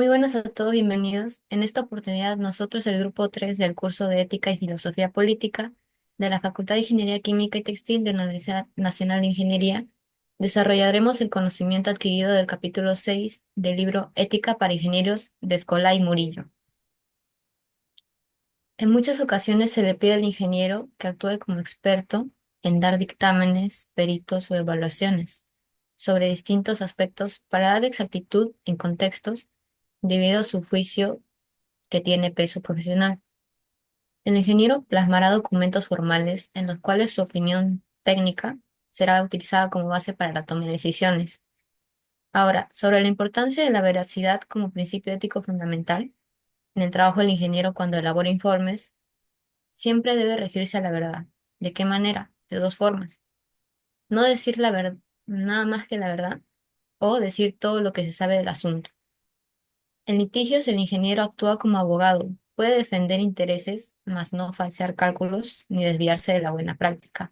Muy buenas a todos, bienvenidos. En esta oportunidad, nosotros, el grupo 3 del curso de Ética y Filosofía Política de la Facultad de Ingeniería Química y Textil de la Universidad Nacional de Ingeniería, desarrollaremos el conocimiento adquirido del capítulo 6 del libro Ética para Ingenieros de Escolá y Murillo. En muchas ocasiones se le pide al ingeniero que actúe como experto en dar dictámenes, peritos o evaluaciones sobre distintos aspectos para dar exactitud en contextos debido a su juicio que tiene peso profesional. El ingeniero plasmará documentos formales en los cuales su opinión técnica será utilizada como base para la toma de decisiones. Ahora, sobre la importancia de la veracidad como principio ético fundamental, en el trabajo del ingeniero cuando elabora informes, siempre debe referirse a la verdad. ¿De qué manera? De dos formas. No decir la verdad, nada más que la verdad, o decir todo lo que se sabe del asunto. En litigios, el ingeniero actúa como abogado, puede defender intereses, mas no falsear cálculos ni desviarse de la buena práctica.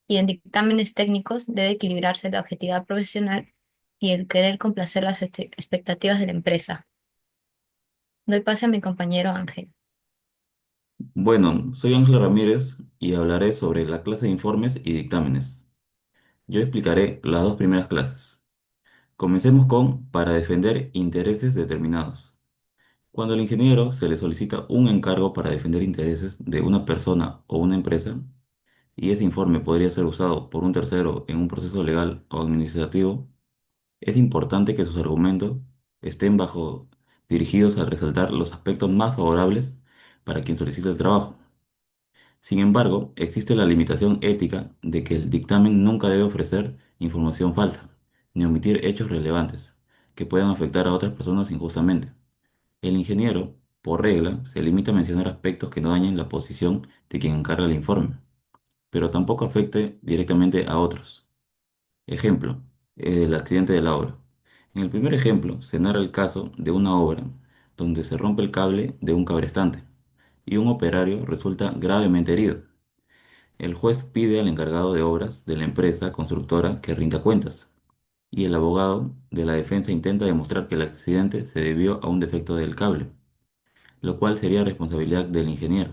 Y en dictámenes técnicos debe equilibrarse la objetividad profesional y el querer complacer las expectativas de la empresa. Doy pase a mi compañero Ángel. Bueno, soy Ángel Ramírez y hablaré sobre la clase de informes y dictámenes. Yo explicaré las dos primeras clases. Comencemos con para defender intereses determinados. Cuando al ingeniero se le solicita un encargo para defender intereses de una persona o una empresa, y ese informe podría ser usado por un tercero en un proceso legal o administrativo, es importante que sus argumentos estén dirigidos a resaltar los aspectos más favorables para quien solicita el trabajo. Sin embargo, existe la limitación ética de que el dictamen nunca debe ofrecer información falsa, ni omitir hechos relevantes que puedan afectar a otras personas injustamente. El ingeniero, por regla, se limita a mencionar aspectos que no dañen la posición de quien encarga el informe, pero tampoco afecte directamente a otros. Ejemplo, el accidente de la obra. En el primer ejemplo, se narra el caso de una obra donde se rompe el cable de un cabrestante y un operario resulta gravemente herido. El juez pide al encargado de obras de la empresa constructora que rinda cuentas, y el abogado de la defensa intenta demostrar que el accidente se debió a un defecto del cable, lo cual sería responsabilidad del ingeniero.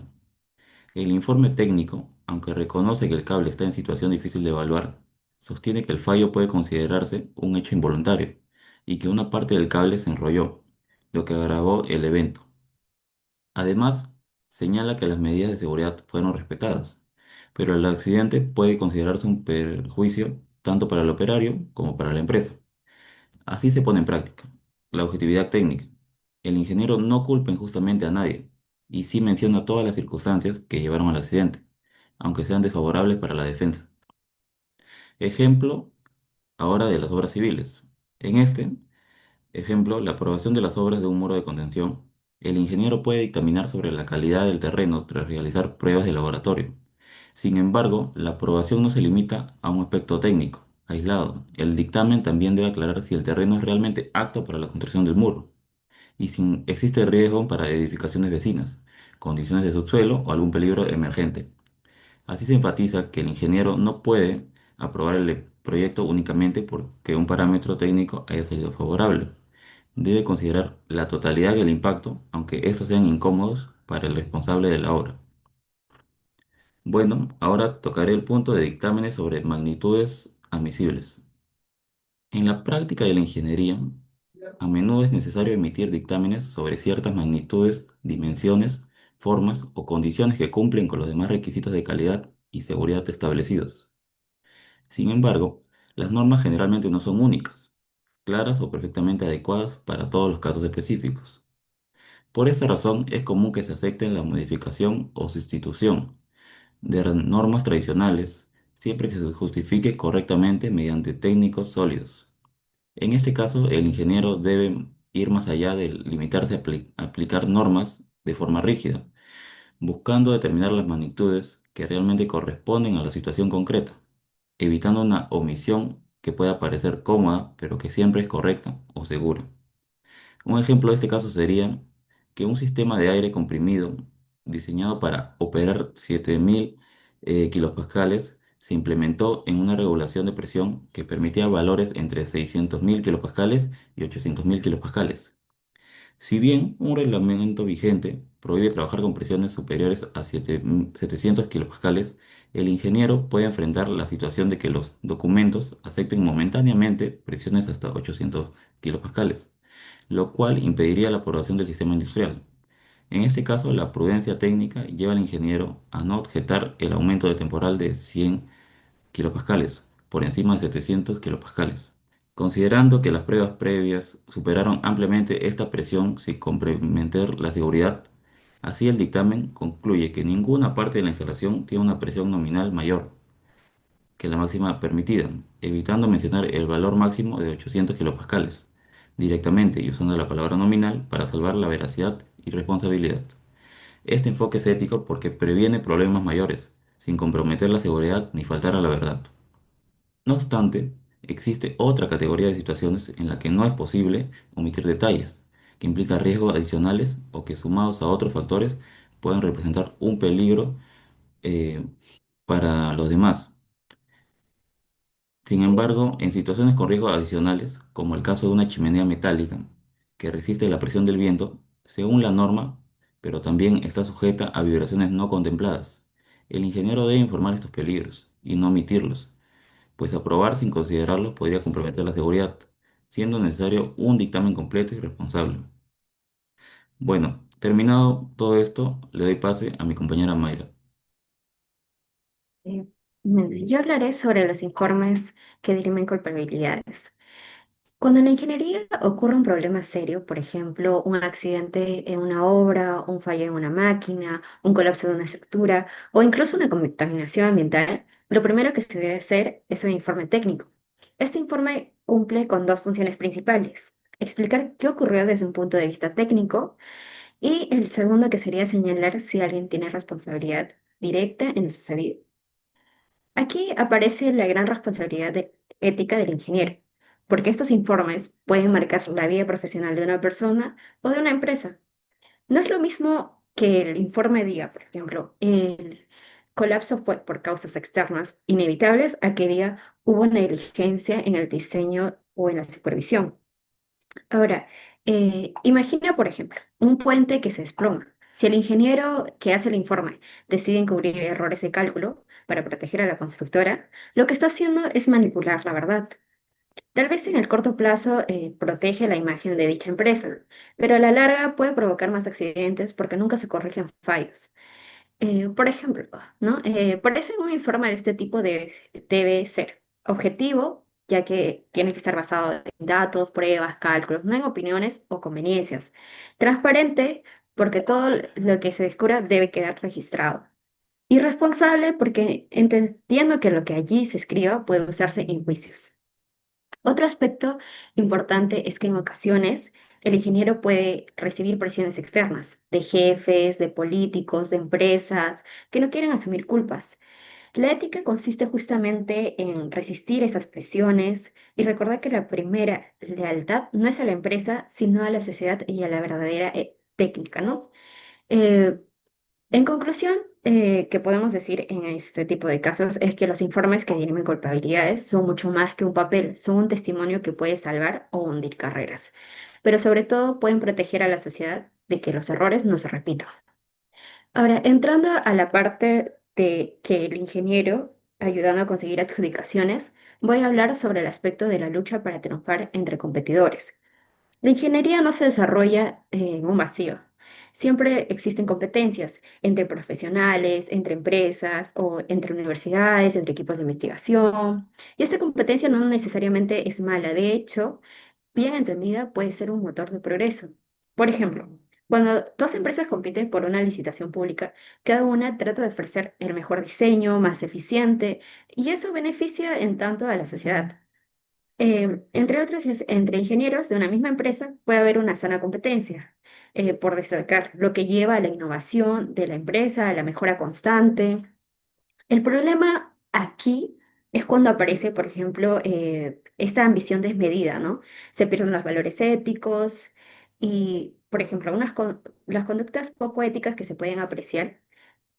El informe técnico, aunque reconoce que el cable está en situación difícil de evaluar, sostiene que el fallo puede considerarse un hecho involuntario y que una parte del cable se enrolló, lo que agravó el evento. Además, señala que las medidas de seguridad fueron respetadas, pero el accidente puede considerarse un perjuicio tanto para el operario como para la empresa. Así se pone en práctica la objetividad técnica. El ingeniero no culpa injustamente a nadie y sí menciona todas las circunstancias que llevaron al accidente, aunque sean desfavorables para la defensa. Ejemplo ahora de las obras civiles. En este, ejemplo, la aprobación de las obras de un muro de contención. El ingeniero puede dictaminar sobre la calidad del terreno tras realizar pruebas de laboratorio. Sin embargo, la aprobación no se limita a un aspecto técnico, aislado. El dictamen también debe aclarar si el terreno es realmente apto para la construcción del muro y si existe riesgo para edificaciones vecinas, condiciones de subsuelo o algún peligro emergente. Así se enfatiza que el ingeniero no puede aprobar el proyecto únicamente porque un parámetro técnico haya salido favorable. Debe considerar la totalidad del impacto, aunque estos sean incómodos para el responsable de la obra. Bueno, ahora tocaré el punto de dictámenes sobre magnitudes admisibles. En la práctica de la ingeniería, a menudo es necesario emitir dictámenes sobre ciertas magnitudes, dimensiones, formas o condiciones que cumplen con los demás requisitos de calidad y seguridad establecidos. Sin embargo, las normas generalmente no son únicas, claras o perfectamente adecuadas para todos los casos específicos. Por esta razón, es común que se acepte la modificación o sustitución de normas tradicionales, siempre que se justifique correctamente mediante técnicos sólidos. En este caso, el ingeniero debe ir más allá de limitarse a aplicar normas de forma rígida, buscando determinar las magnitudes que realmente corresponden a la situación concreta, evitando una omisión que pueda parecer cómoda, pero que siempre es correcta o segura. Un ejemplo de este caso sería que un sistema de aire comprimido diseñado para operar 7000 kilopascales se implementó en una regulación de presión que permitía valores entre 600.000 kilopascales y 800.000 kilopascales. Si bien un reglamento vigente prohíbe trabajar con presiones superiores a 700 kilopascales, el ingeniero puede enfrentar la situación de que los documentos acepten momentáneamente presiones hasta 800 kilopascales, lo cual impediría la aprobación del sistema industrial. En este caso, la prudencia técnica lleva al ingeniero a no objetar el aumento de temporal de 100 kilopascales por encima de 700 kilopascales, considerando que las pruebas previas superaron ampliamente esta presión sin comprometer la seguridad. Así, el dictamen concluye que ninguna parte de la instalación tiene una presión nominal mayor que la máxima permitida, evitando mencionar el valor máximo de 800 kilopascales directamente y usando la palabra nominal para salvar la veracidad y responsabilidad. Este enfoque es ético porque previene problemas mayores, sin comprometer la seguridad ni faltar a la verdad. No obstante, existe otra categoría de situaciones en la que no es posible omitir detalles, que implica riesgos adicionales o que sumados a otros factores pueden representar un peligro eh, para los demás. Sin embargo, en situaciones con riesgos adicionales, como el caso de una chimenea metálica que resiste la presión del viento, según la norma, pero también está sujeta a vibraciones no contempladas, el ingeniero debe informar estos peligros y no omitirlos, pues aprobar sin considerarlos podría comprometer la seguridad, siendo necesario un dictamen completo y responsable. Bueno, terminado todo esto, le doy pase a mi compañera Mayra. Eh, yo hablaré sobre los informes que dirimen culpabilidades. Cuando en la ingeniería ocurre un problema serio, por ejemplo, un accidente en una obra, un fallo en una máquina, un colapso de una estructura o incluso una contaminación ambiental, lo primero que se debe hacer es un informe técnico. Este informe cumple con dos funciones principales: explicar qué ocurrió desde un punto de vista técnico y el segundo, que sería señalar si alguien tiene responsabilidad directa en lo sucedido. Aquí aparece la gran responsabilidad ética del ingeniero, porque estos informes pueden marcar la vida profesional de una persona o de una empresa. No es lo mismo que el informe diga, por ejemplo, el colapso fue por causas externas inevitables, a que diga hubo negligencia en el diseño o en la supervisión. Ahora, imagina, por ejemplo, un puente que se desploma. Si el ingeniero que hace el informe decide encubrir errores de cálculo para proteger a la constructora, lo que está haciendo es manipular la verdad. Tal vez en el corto plazo protege la imagen de dicha empresa, pero a la larga puede provocar más accidentes porque nunca se corrigen fallos. Por ejemplo, ¿no? Por eso un informe de este tipo debe ser objetivo, ya que tiene que estar basado en datos, pruebas, cálculos, no en opiniones o conveniencias. Transparente, porque todo lo que se descubra debe quedar registrado. Y responsable, porque entiendo que lo que allí se escriba puede usarse en juicios. Otro aspecto importante es que en ocasiones el ingeniero puede recibir presiones externas de jefes, de políticos, de empresas que no quieren asumir culpas. La ética consiste justamente en resistir esas presiones y recordar que la primera lealtad no es a la empresa, sino a la sociedad y a la verdadera técnica, ¿no? Eh, en conclusión, que podemos decir en este tipo de casos es que los informes que dirimen culpabilidades son mucho más que un papel, son un testimonio que puede salvar o hundir carreras, pero sobre todo pueden proteger a la sociedad de que los errores no se repitan. Ahora, entrando a la parte de que el ingeniero, ayudando a conseguir adjudicaciones, voy a hablar sobre el aspecto de la lucha para triunfar entre competidores. La ingeniería no se desarrolla en un vacío. Siempre existen competencias entre profesionales, entre empresas o entre universidades, entre equipos de investigación. Y esta competencia no necesariamente es mala. De hecho, bien entendida, puede ser un motor de progreso. Por ejemplo, cuando dos empresas compiten por una licitación pública, cada una trata de ofrecer el mejor diseño, más eficiente, y eso beneficia en tanto a la sociedad. Entre otros, entre ingenieros de una misma empresa puede haber una sana competencia, por destacar, lo que lleva a la innovación de la empresa, a la mejora constante. El problema aquí es cuando aparece, por ejemplo, esta ambición desmedida, ¿no? Se pierden los valores éticos y, por ejemplo, las conductas poco éticas que se pueden apreciar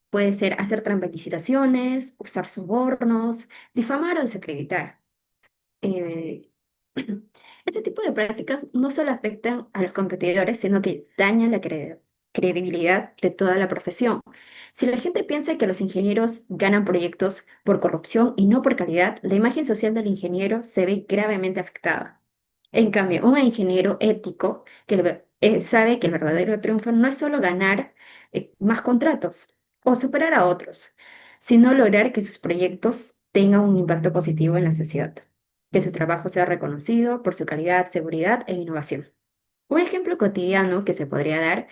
puede ser hacer trampa en licitaciones, usar sobornos, difamar o desacreditar. Este tipo de prácticas no solo afectan a los competidores, sino que dañan la credibilidad de toda la profesión. Si la gente piensa que los ingenieros ganan proyectos por corrupción y no por calidad, la imagen social del ingeniero se ve gravemente afectada. En cambio, un ingeniero ético sabe que el verdadero triunfo no es solo ganar más contratos o superar a otros, sino lograr que sus proyectos tengan un impacto positivo en la sociedad, que su trabajo sea reconocido por su calidad, seguridad e innovación. Un ejemplo cotidiano que se podría dar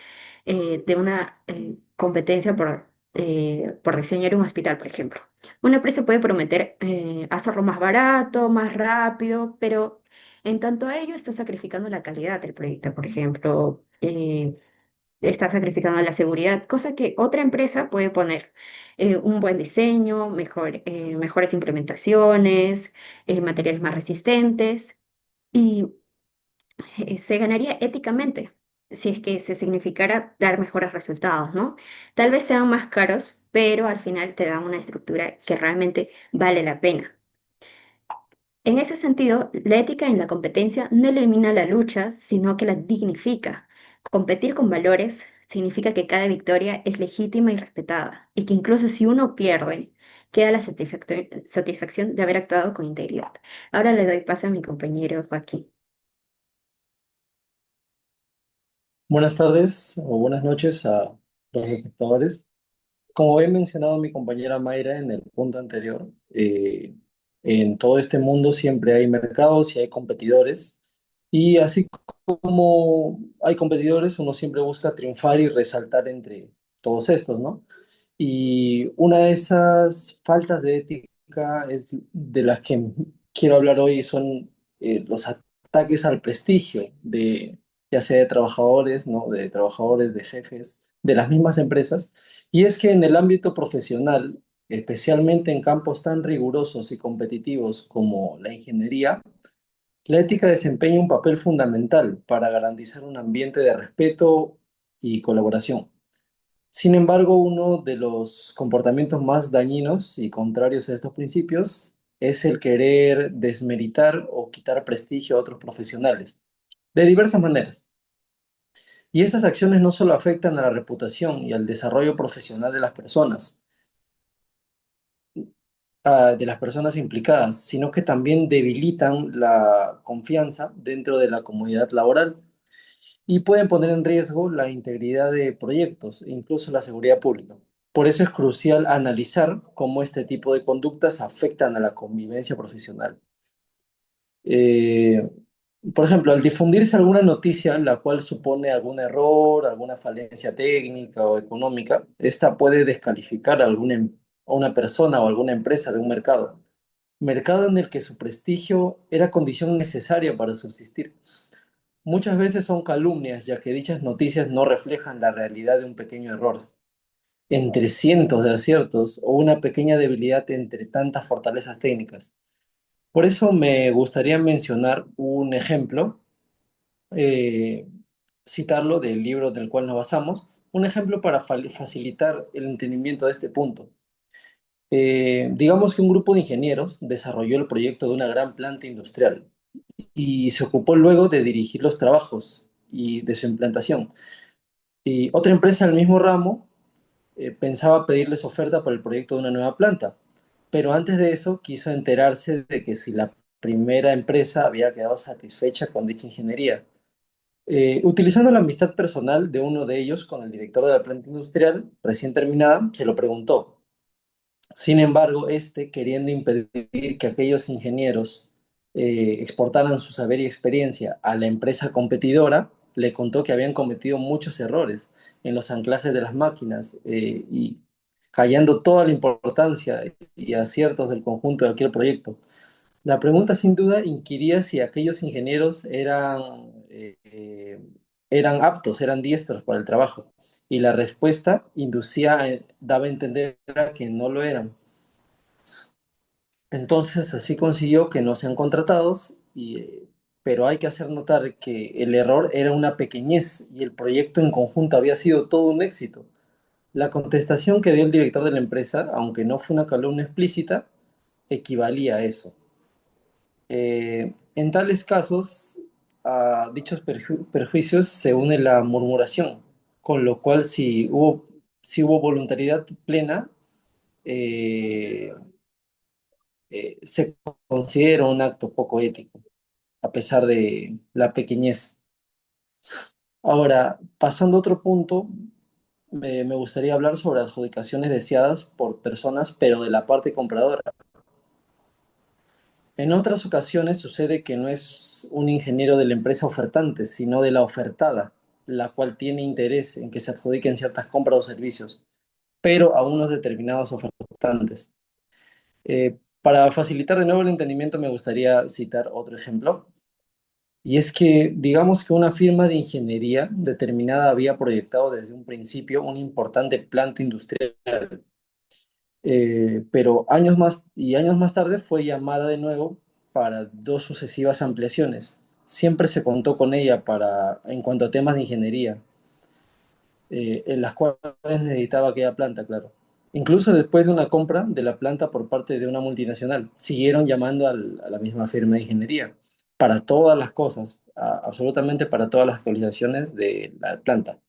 de una competencia por diseñar un hospital, por ejemplo. Una empresa puede prometer hacerlo más barato, más rápido, pero en tanto a ello está sacrificando la calidad del proyecto, por ejemplo. Está sacrificando la seguridad, cosa que otra empresa puede poner un buen diseño, mejores implementaciones, materiales más resistentes y se ganaría éticamente si es que se significara dar mejores resultados, ¿no? Tal vez sean más caros, pero al final te dan una estructura que realmente vale la pena. En ese sentido, la ética en la competencia no elimina la lucha, sino que la dignifica. Competir con valores significa que cada victoria es legítima y respetada, y que incluso si uno pierde, queda la satisfacción de haber actuado con integridad. Ahora le doy paso a mi compañero Joaquín. Buenas tardes o buenas noches a los espectadores. Como he mencionado mi compañera Mayra en el punto anterior, en todo este mundo siempre hay mercados y hay competidores. Y así como hay competidores, uno siempre busca triunfar y resaltar entre todos estos, ¿no? Y una de esas faltas de ética es de las que quiero hablar hoy son los ataques al prestigio de ya sea de trabajadores, ¿no? De trabajadores, de jefes, de las mismas empresas. Y es que en el ámbito profesional, especialmente en campos tan rigurosos y competitivos como la ingeniería, la ética desempeña un papel fundamental para garantizar un ambiente de respeto y colaboración. Sin embargo, uno de los comportamientos más dañinos y contrarios a estos principios es el querer desmeritar o quitar prestigio a otros profesionales, de diversas maneras. Y estas acciones no solo afectan a la reputación y al desarrollo profesional de las personas implicadas, sino que también debilitan la confianza dentro de la comunidad laboral y pueden poner en riesgo la integridad de proyectos e incluso la seguridad pública. Por eso es crucial analizar cómo este tipo de conductas afectan a la convivencia profesional. Eh, por ejemplo, al difundirse alguna noticia la cual supone algún error, alguna falencia técnica o económica, esta puede descalificar a una persona o alguna empresa de un mercado en el que su prestigio era condición necesaria para subsistir. Muchas veces son calumnias, ya que dichas noticias no reflejan la realidad de un pequeño error, entre cientos de aciertos o una pequeña debilidad entre tantas fortalezas técnicas. Por eso me gustaría mencionar un ejemplo, eh, citarlo del libro del cual nos basamos, un ejemplo para facilitar el entendimiento de este punto. Digamos que un grupo de ingenieros desarrolló el proyecto de una gran planta industrial y se ocupó luego de dirigir los trabajos y de su implantación. Y otra empresa del mismo ramo pensaba pedirles oferta para el proyecto de una nueva planta, pero antes de eso quiso enterarse de que si la primera empresa había quedado satisfecha con dicha ingeniería. Utilizando la amistad personal de uno de ellos con el director de la planta industrial recién terminada, se lo preguntó. Sin embargo, este, queriendo impedir que aquellos ingenieros exportaran su saber y experiencia a la empresa competidora, le contó que habían cometido muchos errores en los anclajes de las máquinas y callando toda la importancia y aciertos del conjunto de aquel proyecto. La pregunta sin duda inquiría si aquellos ingenieros eran aptos, eran diestros para el trabajo, y la respuesta daba a entender que no lo eran. Entonces, así consiguió que no sean contratados, pero hay que hacer notar que el error era una pequeñez y el proyecto en conjunto había sido todo un éxito. La contestación que dio el director de la empresa, aunque no fue una calumnia explícita, equivalía a eso. En tales casos, a dichos perjuicios se une la murmuración, con lo cual si hubo voluntariedad plena, eh, se considera un acto poco ético, a pesar de la pequeñez. Ahora, pasando a otro punto, me gustaría hablar sobre adjudicaciones deseadas por personas, pero de la parte compradora. En otras ocasiones sucede que no es un ingeniero de la empresa ofertante, sino de la ofertada, la cual tiene interés en que se adjudiquen ciertas compras o servicios, pero a unos determinados ofertantes. Para facilitar de nuevo el entendimiento, me gustaría citar otro ejemplo. Y es que, digamos que una firma de ingeniería determinada había proyectado desde un principio una importante planta industrial, pero años más tarde fue llamada de nuevo para dos sucesivas ampliaciones. Siempre se contó con ella en cuanto a temas de ingeniería, en las cuales necesitaba aquella planta, claro. Incluso después de una compra de la planta por parte de una multinacional, siguieron llamando a la misma firma de ingeniería para todas las cosas, absolutamente para todas las actualizaciones de la planta.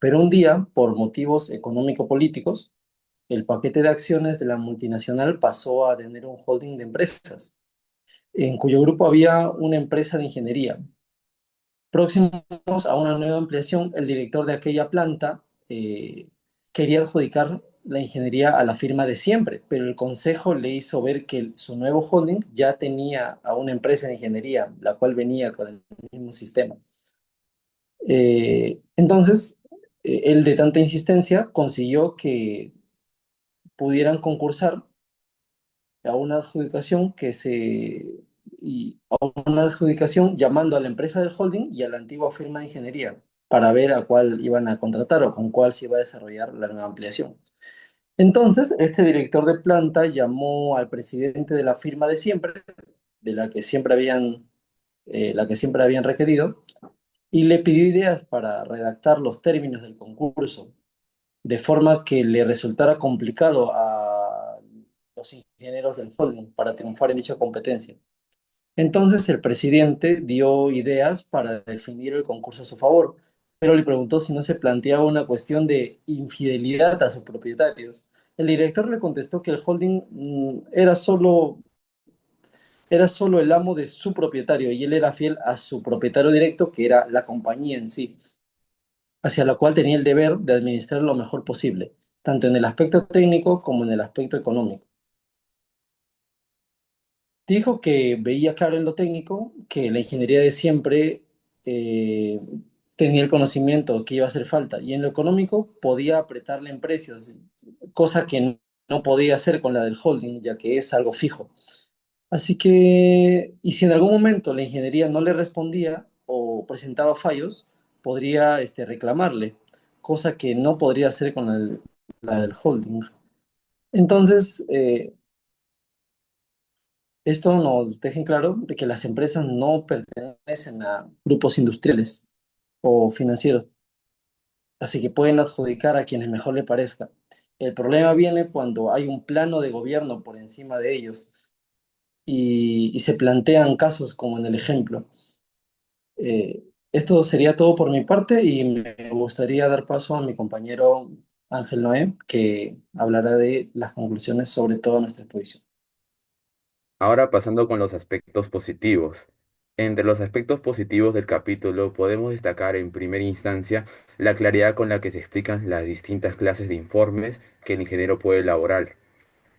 Pero un día, por motivos económico-políticos, el paquete de acciones de la multinacional pasó a tener un holding de empresas, en cuyo grupo había una empresa de ingeniería. Próximos a una nueva ampliación, el director de aquella planta quería adjudicar la ingeniería a la firma de siempre, pero el consejo le hizo ver que su nuevo holding ya tenía a una empresa de ingeniería, la cual venía con el mismo sistema. Entonces, él de tanta insistencia consiguió que pudieran concursar a una adjudicación a una adjudicación llamando a la empresa del holding y a la antigua firma de ingeniería para ver a cuál iban a contratar o con cuál se iba a desarrollar la nueva ampliación. Entonces, este director de planta llamó al presidente de la firma de siempre, de la que siempre habían requerido, y le pidió ideas para redactar los términos del concurso, de forma que le resultara complicado a los ingenieros del holding para triunfar en dicha competencia. Entonces el presidente dio ideas para definir el concurso a su favor, pero le preguntó si no se planteaba una cuestión de infidelidad a sus propietarios. El director le contestó que el holding era solo el amo de su propietario y él era fiel a su propietario directo, que era la compañía en sí, hacia la cual tenía el deber de administrar lo mejor posible, tanto en el aspecto técnico como en el aspecto económico. Dijo que veía claro en lo técnico, que la ingeniería de siempre eh, tenía el conocimiento que iba a hacer falta, y en lo económico podía apretarle en precios, cosa que no podía hacer con la del holding, ya que es algo fijo. Así que, y si en algún momento la ingeniería no le respondía o presentaba fallos, podría reclamarle, cosa que no podría hacer con la del holding. Entonces, esto nos deja en claro de que las empresas no pertenecen a grupos industriales o financieros, así que pueden adjudicar a quienes mejor le parezca. El problema viene cuando hay un plano de gobierno por encima de ellos y se plantean casos como en el ejemplo. Esto sería todo por mi parte y me gustaría dar paso a mi compañero Ángel Noé, que hablará de las conclusiones sobre toda nuestra exposición. Ahora pasando con los aspectos positivos. Entre los aspectos positivos del capítulo podemos destacar en primera instancia la claridad con la que se explican las distintas clases de informes que el ingeniero puede elaborar.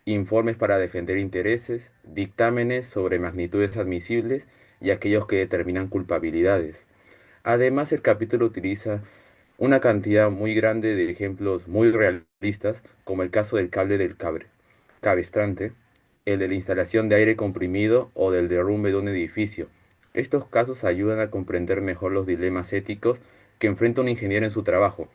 Informes para defender intereses, dictámenes sobre magnitudes admisibles y aquellos que determinan culpabilidades. Además, el capítulo utiliza una cantidad muy grande de ejemplos muy realistas, como el caso del cable del cabestrante, el de la instalación de aire comprimido o del derrumbe de un edificio. Estos casos ayudan a comprender mejor los dilemas éticos que enfrenta un ingeniero en su trabajo.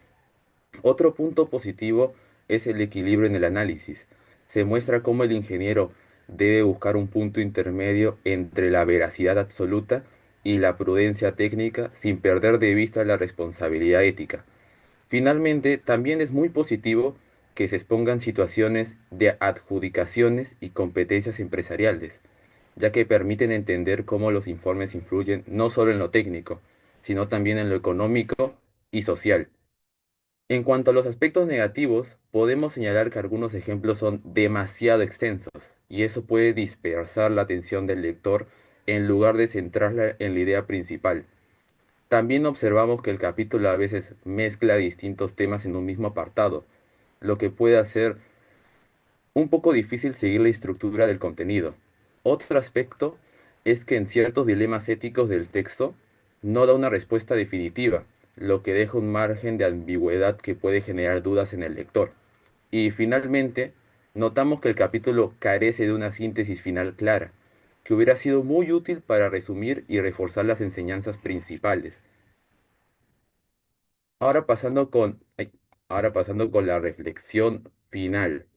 Otro punto positivo es el equilibrio en el análisis. Se muestra cómo el ingeniero debe buscar un punto intermedio entre la veracidad absoluta y la prudencia técnica sin perder de vista la responsabilidad ética. Finalmente, también es muy positivo que se expongan situaciones de adjudicaciones y competencias empresariales. ya que permiten entender cómo los informes influyen no solo en lo técnico, sino también en lo económico y social. En cuanto a los aspectos negativos, podemos señalar que algunos ejemplos son demasiado extensos y eso puede dispersar la atención del lector en lugar de centrarla en la idea principal. También observamos que el capítulo a veces mezcla distintos temas en un mismo apartado, lo que puede hacer un poco difícil seguir la estructura del contenido. Otro aspecto es que en ciertos dilemas éticos del texto no da una respuesta definitiva, lo que deja un margen de ambigüedad que puede generar dudas en el lector. Y finalmente, notamos que el capítulo carece de una síntesis final clara, que hubiera sido muy útil para resumir y reforzar las enseñanzas principales. Ahora pasando ahora pasando con la reflexión final.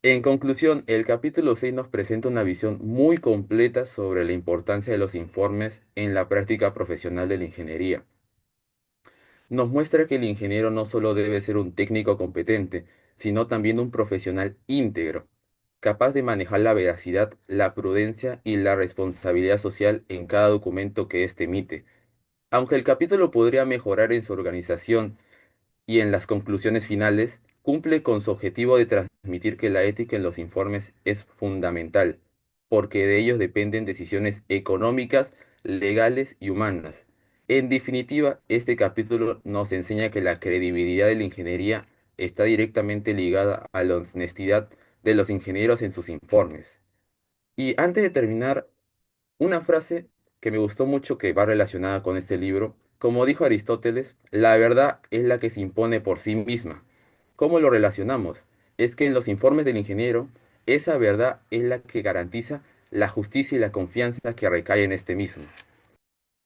En conclusión, el capítulo 6 nos presenta una visión muy completa sobre la importancia de los informes en la práctica profesional de la ingeniería. Nos muestra que el ingeniero no solo debe ser un técnico competente, sino también un profesional íntegro, capaz de manejar la veracidad, la prudencia y la responsabilidad social en cada documento que éste emite. Aunque el capítulo podría mejorar en su organización y en las conclusiones finales cumple con su objetivo de transmitir que la ética en los informes es fundamental, porque de ellos dependen decisiones económicas, legales y humanas. En definitiva, este capítulo nos enseña que la credibilidad de la ingeniería está directamente ligada a la honestidad de los ingenieros en sus informes. Y antes de terminar, una frase que me gustó mucho que va relacionada con este libro, como dijo Aristóteles, la verdad es la que se impone por sí misma. ¿Cómo lo relacionamos? Es que en los informes del ingeniero, esa verdad es la que garantiza la justicia y la confianza que recae en este mismo.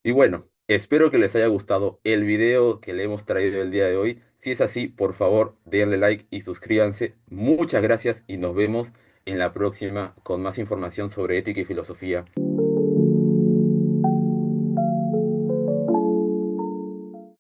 Y bueno, espero que les haya gustado el video que le hemos traído el día de hoy. Si es así, por favor, denle like y suscríbanse. Muchas gracias y nos vemos en la próxima con más información sobre ética y filosofía.